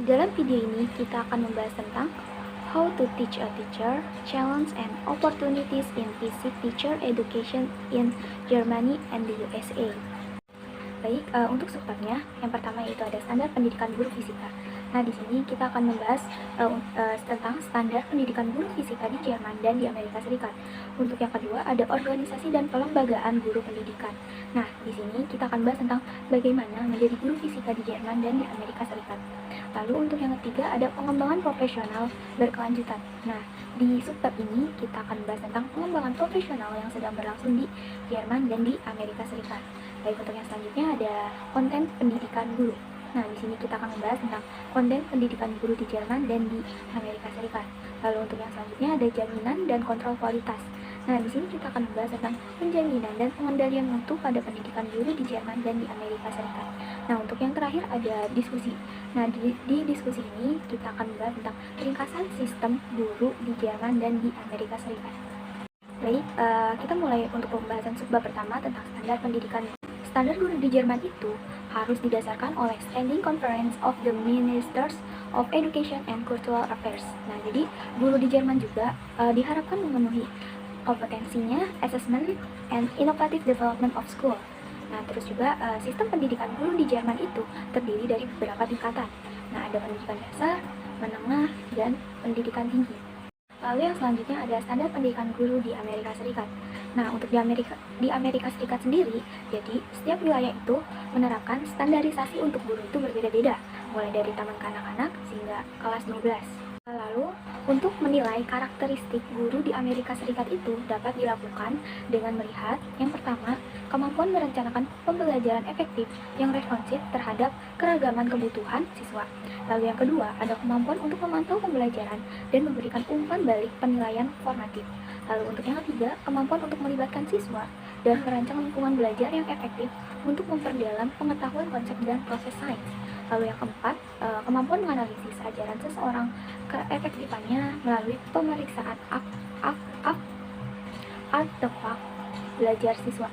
dalam video ini kita akan membahas tentang How to teach a teacher, challenge and opportunities in basic teacher education in Germany and the USA. Baik, untuk sebabnya, yang pertama yaitu ada standar pendidikan guru fisika. Nah, di sini kita akan membahas tentang standar pendidikan guru fisika di Jerman dan di Amerika Serikat. Untuk yang kedua, ada organisasi dan pelembagaan guru pendidikan. Nah, di sini kita akan bahas tentang bagaimana menjadi guru fisika di Jerman dan di Amerika Serikat. Lalu untuk yang ketiga, ada pengembangan profesional berkelanjutan. Nah, di subbab ini kita akan bahas tentang pengembangan profesional yang sedang berlangsung di Jerman dan di Amerika Serikat. Baik, untuk yang selanjutnya ada konten pendidikan guru. Nah, di sini kita akan membahas tentang konten pendidikan guru di Jerman dan di Amerika Serikat. Lalu untuk yang selanjutnya ada jaminan dan kontrol kualitas. Nah, di sini kita akan membahas tentang penjaminan dan pengendalian mutu pada pendidikan guru di Jerman dan di Amerika Serikat. Nah, untuk yang terakhir ada diskusi. Nah, di diskusi ini kita akan membahas tentang ringkasan sistem guru di Jerman dan di Amerika Serikat. Baik, kita mulai untuk pembahasan subbab pertama tentang standar pendidikan. Standar guru di Jerman itu harus didasarkan oleh Standing Conference of the Ministers of Education and Cultural Affairs. Nah, jadi guru di Jerman juga diharapkan memenuhi kompetensinya, assessment, and innovative development of school. Nah, terus juga sistem pendidikan guru di Jerman itu terdiri dari beberapa tingkatan. Nah, ada pendidikan dasar, menengah, dan pendidikan tinggi. Lalu yang selanjutnya ada standar pendidikan guru di Amerika Serikat. Nah, untuk di Amerika Serikat sendiri, jadi setiap wilayah itu menerapkan standarisasi untuk guru itu berbeda-beda, mulai dari taman kanak-kanak sehingga kelas 12. Lalu, untuk menilai karakteristik guru di Amerika Serikat itu dapat dilakukan dengan melihat yang pertama, kemampuan merencanakan pembelajaran efektif yang responsif terhadap keragaman kebutuhan siswa. Lalu yang kedua, ada kemampuan untuk memantau pembelajaran dan memberikan umpan balik penilaian formatif. Lalu untuk yang ketiga, kemampuan untuk melibatkan siswa dan merancang lingkungan belajar yang efektif untuk memperdalam pengetahuan konsep dan proses sains. Lalu yang keempat, kemampuan menganalisis ajaran seseorang, keefektifannya melalui pemeriksaan artefak belajar siswa.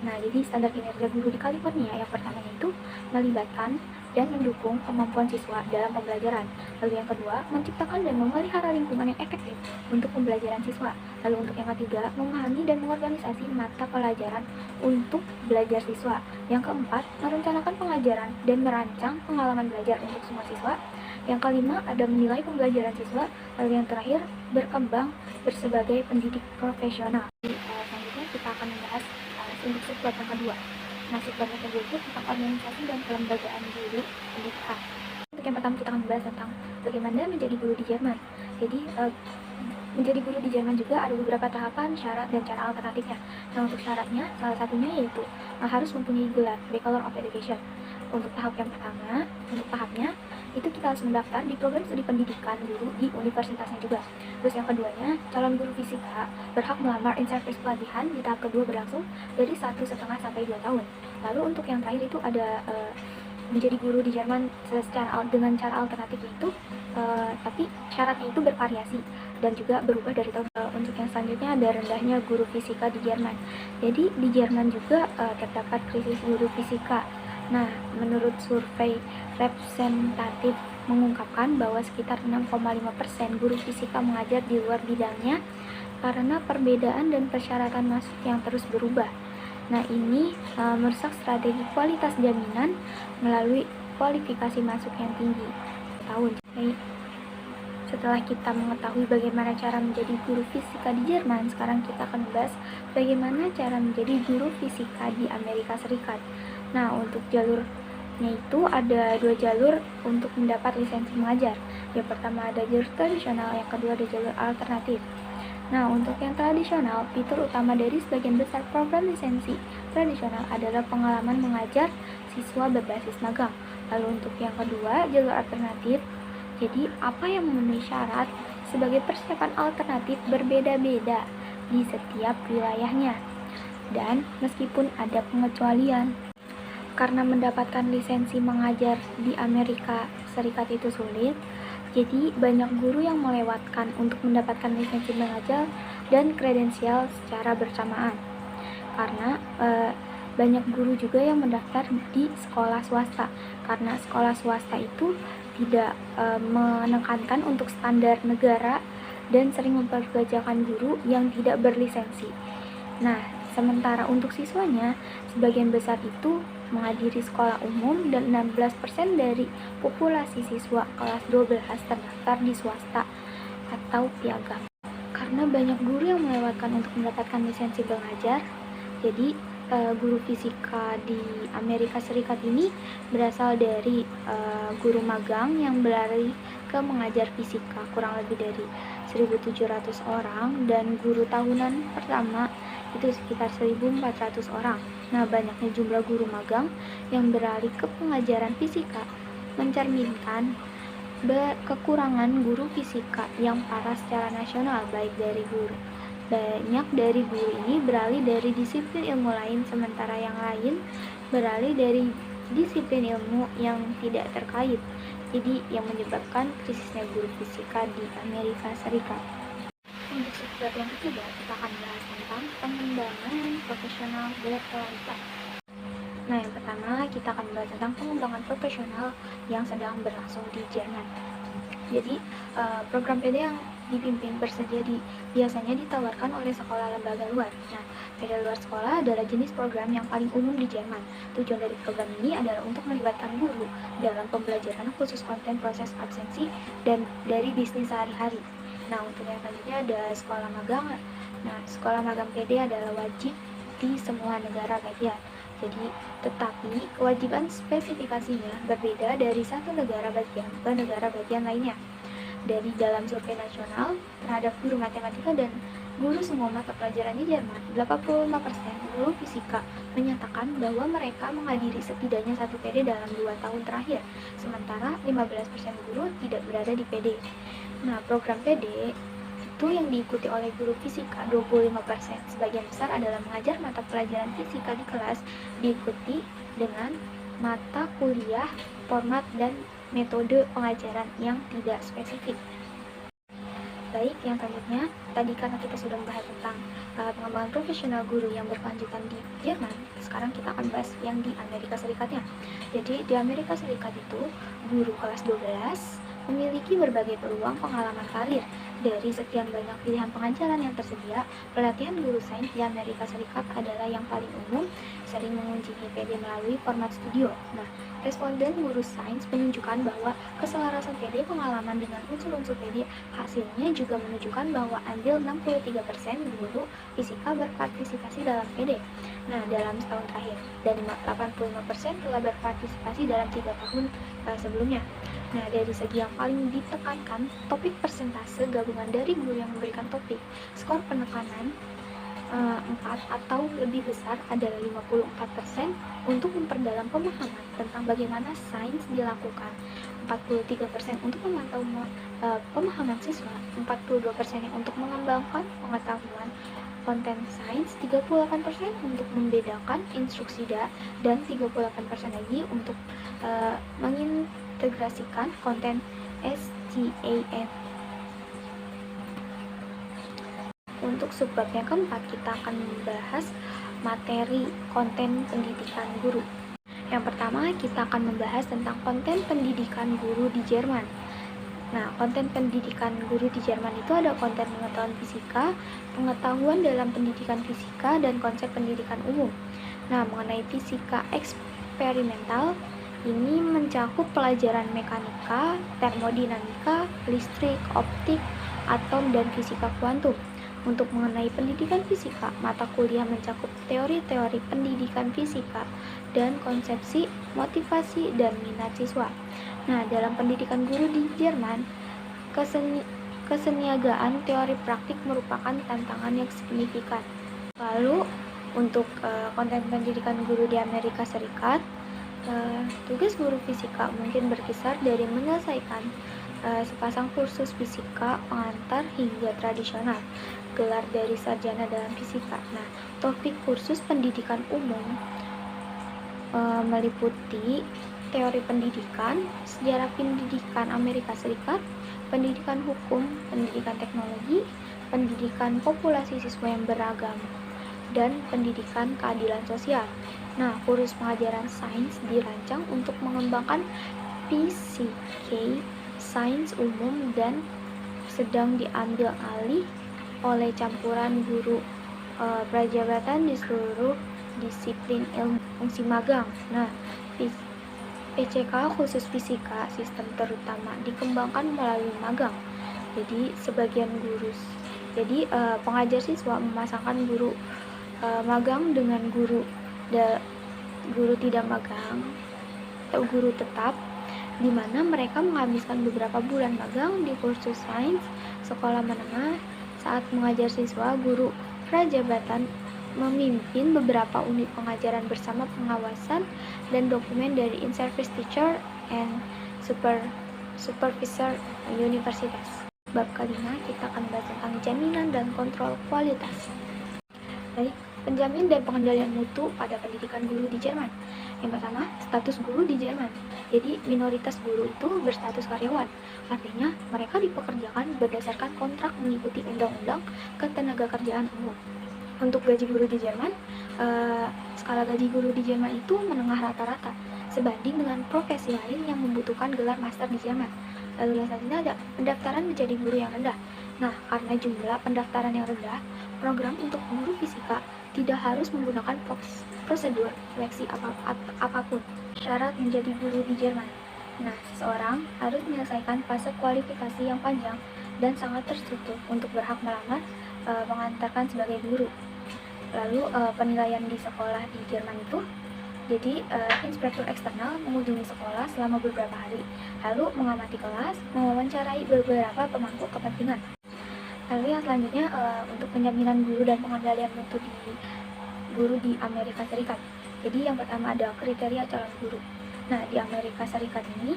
Nah, jadi standar kinerja guru di California yang pertama itu melibatkan dan mendukung kemampuan siswa dalam pembelajaran. Lalu yang kedua, menciptakan dan memelihara lingkungan yang efektif untuk pembelajaran siswa. Lalu untuk yang ketiga, memahami dan mengorganisasi mata pelajaran untuk belajar siswa. Yang keempat, merencanakan pengajaran dan merancang pengalaman belajar untuk semua siswa. Yang kelima, ada menilai pembelajaran siswa. Lalu yang terakhir, berkembang sebagai pendidik profesional. Selanjutnya kita akan membahas untuk subbab yang kedua. Nah, subbab yang kedua itu tentang organisasi dan kelembagaan guru pendidikan. Untuk yang pertama kita akan membahas tentang bagaimana menjadi guru di Jerman. Jadi menjadi guru di Jerman juga ada beberapa tahapan, syarat, dan cara alternatifnya. Nah, untuk syaratnya, salah satunya yaitu harus mempunyai gelar Bachelor of Education. Untuk tahap yang pertama, untuk tahapnya, itu kita harus mendaftar di program studi pendidikan guru di universitasnya juga. Terus yang keduanya, calon guru fisika berhak melamar in-service pelatihan di tahap kedua berlangsung dari 1,5 sampai 2 tahun. Lalu untuk yang terakhir itu ada menjadi guru di Jerman dengan cara alternatif itu, tapi syaratnya itu bervariasi dan juga berubah dari tahun. Untuk yang selanjutnya ada rendahnya guru fisika di Jerman. Jadi di Jerman juga terdapat krisis guru fisika. Nah, menurut survei representatif mengungkapkan bahwa sekitar 6,5% guru fisika mengajar di luar bidangnya karena perbedaan dan persyaratan masuk yang terus berubah. Nah, ini merusak strategi kualitas jaminan melalui kualifikasi masuk yang tinggi tahun. Baik, setelah kita mengetahui bagaimana cara menjadi guru fisika di Jerman, sekarang kita akan membahas bagaimana cara menjadi guru fisika di Amerika Serikat. Nah, untuk jalurnya itu ada 2 jalur untuk mendapat lisensi mengajar. Yang pertama ada jalur tradisional, yang kedua ada jalur alternatif. Nah, untuk yang tradisional, fitur utama dari sebagian besar program lisensi tradisional adalah pengalaman mengajar siswa berbasis magang. Lalu untuk yang kedua, jalur alternatif. Jadi, apa yang memenuhi syarat sebagai persiapan alternatif berbeda-beda di setiap wilayahnya. Dan meskipun ada pengecualian, karena mendapatkan lisensi mengajar di Amerika Serikat itu sulit, jadi banyak guru yang melewatkan untuk mendapatkan lisensi mengajar dan kredensial secara bersamaan. Karena banyak guru juga yang mendaftar di sekolah swasta, karena sekolah swasta itu tidak menekankan untuk standar negara dan sering memperkerjakan guru yang tidak berlisensi. Nah, sementara untuk siswanya, sebagian besar itu menghadiri sekolah umum dan 16% dari populasi siswa kelas 12 terdaftar di swasta atau piagam. Karena banyak guru yang melewatkan untuk mendapatkan lisensi mengajar, jadi guru fisika di Amerika Serikat ini berasal dari guru magang yang beralih ke mengajar fisika kurang lebih dari 1.700 orang, dan guru tahunan pertama itu sekitar 1.400 orang. Nah, banyaknya jumlah guru magang yang beralih ke pengajaran fisika mencerminkan kekurangan guru fisika yang parah secara nasional. Banyak dari guru ini beralih dari disiplin ilmu lain, sementara yang lain beralih dari disiplin ilmu yang tidak terkait. Jadi yang menyebabkan krisisnya guru fisika di Amerika Serikat. Untuk subscribe yang ketiga, kita akan bahas tentang pengembangan profesional berkualitas. Nah, yang pertama kita akan bahas tentang pengembangan profesional yang sedang berlangsung di Jerman. Jadi, program PD yang dipimpin bersedia biasanya ditawarkan oleh sekolah lembaga luar. Nah, PD luar sekolah adalah jenis program yang paling umum di Jerman. Tujuan dari program ini adalah untuk melibatkan guru dalam pembelajaran khusus konten proses absensi dan dari bisnis sehari-hari. Nah, untuk yang selanjutnya ada sekolah magang. Nah, sekolah magang PD adalah wajib di semua negara bagian. Jadi, tetapi kewajiban spesifikasinya berbeda dari satu negara bagian ke negara bagian lainnya. Dari dalam survei nasional terhadap guru matematika dan guru semua mata pelajaran di Jerman, 85% guru fisika menyatakan bahwa mereka menghadiri setidaknya satu PD dalam 2 tahun terakhir, sementara 15% guru tidak berada di PD. Nah, program PD itu yang diikuti oleh guru fisika 25%. Sebagian besar adalah mengajar mata pelajaran fisika di kelas, diikuti dengan mata kuliah, format, dan metode pengajaran yang tidak spesifik. Baik, yang selanjutnya, tadi karena kita sudah membahas tentang pengembangan profesional guru yang berkelanjutan di Jerman, sekarang kita akan bahas yang di Amerika Serikatnya. Jadi, di Amerika Serikat itu, guru kelas 12 memiliki berbagai peluang pengalaman karir. Dari sekian banyak pilihan pengajaran yang tersedia, pelatihan guru sains di Amerika Serikat adalah yang paling umum, sering mengunjungi PD melalui format studio. Nah, responden guru sains menunjukkan bahwa keselarasan PD pengalaman dengan unsur-unsur PD, hasilnya juga menunjukkan bahwa andil 63% guru fisika berpartisipasi dalam PD. Nah, dalam setahun terakhir, dan 85% telah berpartisipasi dalam 3 tahun sebelumnya. Nah, dari segi yang paling ditekankan, topik persentase gabungan dari guru yang memberikan topik, skor penekanan 4 atau lebih besar adalah 54% untuk memperdalam pemahaman tentang bagaimana sains dilakukan, 43% untuk memantau pemahaman siswa, 42% untuk mengembangkan pengetahuan konten sains, 38% untuk membedakan instruksi dan 38% lagi untuk mengintegrasikan konten STAN. Untuk subbab yang keempat, kita akan membahas materi konten pendidikan guru. Yang pertama, kita akan membahas tentang konten pendidikan guru di Jerman. Nah, konten pendidikan guru di Jerman itu ada konten pengetahuan fisika, pengetahuan dalam pendidikan fisika, dan konsep pendidikan umum. Nah, mengenai fisika eksperimental, ini mencakup pelajaran mekanika, termodinamika, listrik, optik, atom, dan fisika kuantum. Untuk mengenai pendidikan fisika, mata kuliah mencakup teori-teori pendidikan fisika dan konsepsi, motivasi, dan minat siswa. Nah, dalam pendidikan guru di Jerman, keseniagaan teori praktik merupakan tantangan yang signifikan. Lalu, untuk konten pendidikan guru di Amerika Serikat, tugas guru fisika mungkin berkisar dari menyelesaikan sepasang kursus fisika pengantar hingga tradisional, gelar dari sarjana dalam fisika. Nah, topik kursus pendidikan umum meliputi teori pendidikan, sejarah pendidikan Amerika Serikat, pendidikan hukum, pendidikan teknologi, pendidikan populasi siswa yang beragam, dan pendidikan keadilan sosial. Nah, kursus pengajaran sains dirancang untuk mengembangkan PCK, Sains Umum, dan sedang diambil alih oleh campuran guru prajabatan di seluruh disiplin ilmu fungsi magang. Nah, PCK khusus fisika sistem terutama dikembangkan melalui magang. Jadi pengajar siswa memasangkan guru magang dengan guru tidak magang atau guru tetap, di mana mereka menghabiskan beberapa bulan magang di kursus sains sekolah menengah. Saat mengajar siswa, guru prajabatan memimpin beberapa unit pengajaran bersama pengawasan dan dokumen dari in-service teacher and supervisor universitas. Bab kelima, kita akan bahas tentang jaminan dan kontrol kualitas. Baik, penjamin dan pengendalian mutu pada pendidikan guru di Jerman. Yang pertama, status guru di Jerman. Jadi, minoritas guru itu berstatus karyawan. Artinya, mereka dipekerjakan berdasarkan kontrak mengikuti Undang-Undang Ketenagakerjaan Umum. Untuk gaji guru di Jerman, skala gaji guru di Jerman itu menengah rata-rata, sebanding dengan profesi lain yang membutuhkan gelar master di Jerman. Lalu yang selanjutnya ada pendaftaran menjadi guru yang rendah. Nah, karena jumlah pendaftaran yang rendah, program untuk guru fisika tidak harus menggunakan prosedur seleksi apapun. Syarat menjadi guru di Jerman. Nah, seseorang harus menyelesaikan fase kualifikasi yang panjang dan sangat terstruktur untuk berhak melamar mengantarkan sebagai guru. Lalu penilaian di sekolah di Jerman itu, jadi inspektur eksternal mengunjungi sekolah selama beberapa hari, lalu mengamati kelas, mewawancarai beberapa pemangku kepentingan. Lalu yang selanjutnya untuk penjaminan guru dan pengendalian mutu guru di Amerika Serikat. Jadi yang pertama ada kriteria calon guru. Nah, di Amerika Serikat ini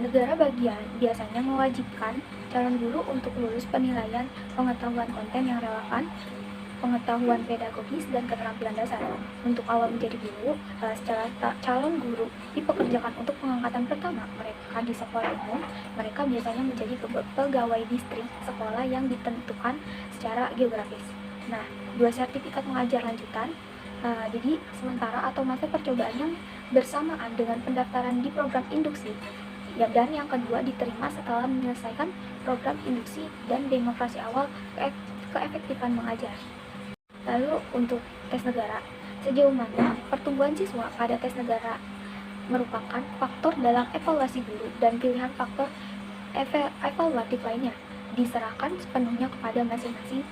negara bagian biasanya mewajibkan calon guru untuk lulus penilaian pengetahuan konten yang relevan, pengetahuan pedagogis, dan keterampilan dasar. Untuk awal menjadi guru, secara calon guru dipekerjakan untuk pengangkatan pertama mereka di sekolah umum. Mereka biasanya menjadi pegawai distrik sekolah yang ditentukan secara geografis. Nah, 2 sertifikat mengajar lanjutan, jadi sementara atau masa percobaan yang bersamaan dengan pendaftaran di program induksi. Dan yang kedua diterima setelah menyelesaikan program induksi dan demonstrasi awal keefektifan mengajar. Lalu untuk tes negara, sejauh mana pertumbuhan siswa pada tes negara merupakan faktor dalam evaluasi guru dan pilihan faktor evaluatif lainnya diserahkan sepenuhnya kepada masing-masing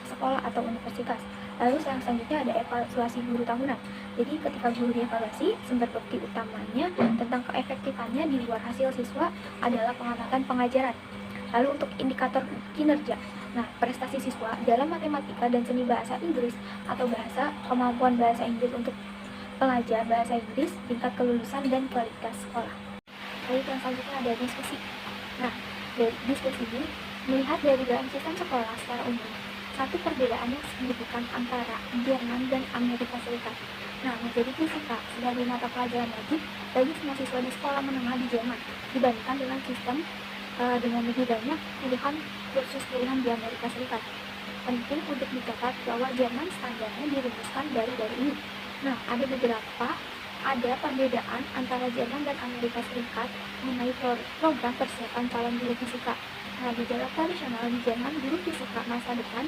sekolah atau universitas. Lalu yang selanjutnya ada evaluasi guru tahunan. Jadi ketika guru dievaluasi, sumber bukti utamanya tentang keefektifannya di luar hasil siswa adalah pengamatan pengajaran. Lalu untuk indikator kinerja, nah prestasi siswa dalam matematika dan seni bahasa Inggris atau kemampuan bahasa Inggris untuk pelajar bahasa Inggris, tingkat kelulusan dan kualitas sekolah. Lalu yang selanjutnya ada diskusi. Nah, dari diskusi ini melihat dari dalam sistem sekolah secara umum satu perbedaan yang signifikan antara Jerman dan Amerika Serikat. Nah, menjadi fisika sebagai mata pelajaran wajib bagi semua siswa di sekolah menengah di Jerman dibandingkan dengan sistem dengan lebih banyak kursus pilihan di Amerika Serikat. Penting untuk dicatat bahwa Jerman standarnya dirumuskan dari ini. Nah, ada perbedaan antara Jerman dan Amerika Serikat mengenai program persiapan calon guru fisika. Nah, di jalur tradisional di Jerman, guru fisika masa depan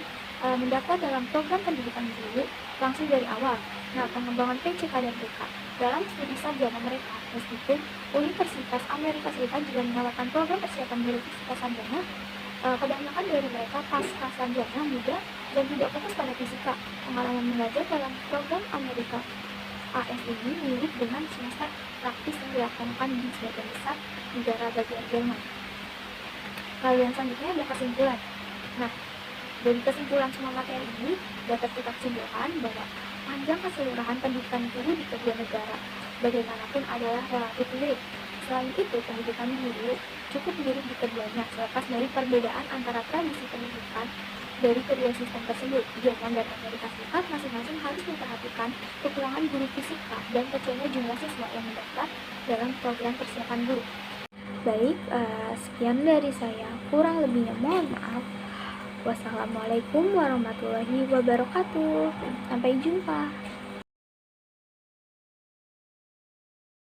mendaftar dalam program pendidikan guru langsung dari awal. Nah, pengembangan PCK dan TK dalam studi sarjana mereka, meskipun Universitas Amerika Serikat juga menawarkan program persiapan guru fisika sarjana, kebanyakan dari mereka pasca sarjana muda dan tidak fokus pada fisika. Pengalaman mengajar dalam program Amerika AS ini mirip dengan semester praktis yang dilaksanakan di sebagian besar negara bagian Jerman. Lalu yang selanjutnya ada kesimpulan. Nah, dari kesimpulan semua materi ini dapat kita simpulkan bahwa panjang keseluruhan pendidikan guru di kedua negara bagaimanapun adalah relatif mirip. Selain itu, pendidikan guru cukup mirip di keduanya, selepas dari perbedaan antara tradisi pendidikan dari kedua sistem tersebut. Jerman dan Amerika Serikat masing-masing harus memperhatikan kekurangan guru fisika dan kecilnya jumlah siswa yang mendaftar dalam program persiapan guru. Baik, sekian dari saya. Kurang lebihnya mohon maaf. Wassalamualaikum warahmatullahi wabarakatuh. Sampai jumpa.